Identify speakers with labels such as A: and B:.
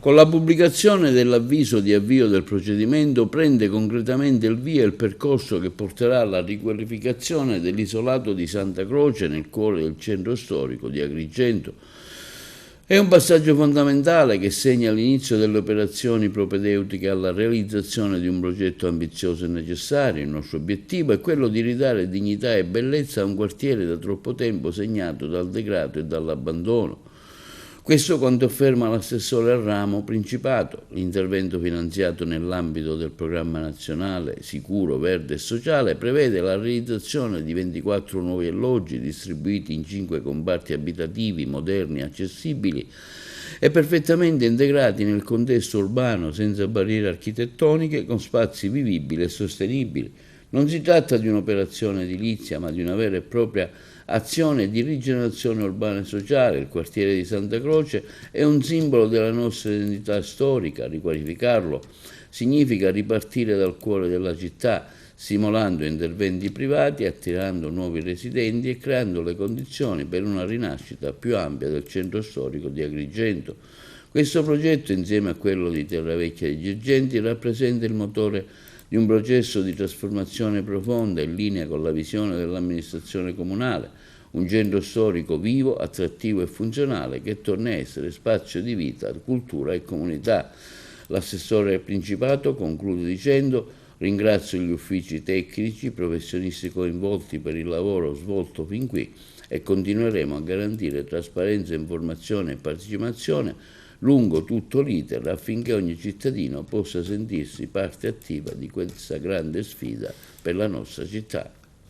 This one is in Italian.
A: Con la pubblicazione dell'avviso di avvio del procedimento prende concretamente il via il percorso che porterà alla riqualificazione dell'isolato di Santa Croce nel cuore del centro storico di Agrigento. È un passaggio fondamentale che segna l'inizio delle operazioni propedeutiche alla realizzazione di un progetto ambizioso e necessario. Il nostro obiettivo è quello di ridare dignità e bellezza a un quartiere da troppo tempo segnato dal degrado e dall'abbandono. Questo quanto afferma l'assessore al ramo Principato. L'intervento finanziato nell'ambito del programma nazionale Sicuro, Verde e Sociale prevede la realizzazione di 24 nuovi alloggi distribuiti in 5 comparti abitativi moderni, accessibili e perfettamente integrati nel contesto urbano senza barriere architettoniche, con spazi vivibili e sostenibili. Non si tratta di un'operazione edilizia, ma di una vera e propria azione di rigenerazione urbana e sociale. Il quartiere di Santa Croce è un simbolo della nostra identità storica. Riqualificarlo significa ripartire dal cuore della città, stimolando interventi privati, attirando nuovi residenti e creando le condizioni per una rinascita più ampia del centro storico di Agrigento. Questo progetto, insieme a quello di Terravecchia di Girgenti, rappresenta il motore di un processo di trasformazione profonda in linea con la visione dell'amministrazione comunale, un centro storico vivo, attrattivo e funzionale che torna a essere spazio di vita, cultura e comunità. L'assessore Principato conclude dicendo: ringrazio gli uffici tecnici, i professionisti coinvolti per il lavoro svolto fin qui e continueremo a garantire trasparenza, informazione e partecipazione lungo tutto l'iter affinché ogni cittadino possa sentirsi parte attiva di questa grande sfida per la nostra città.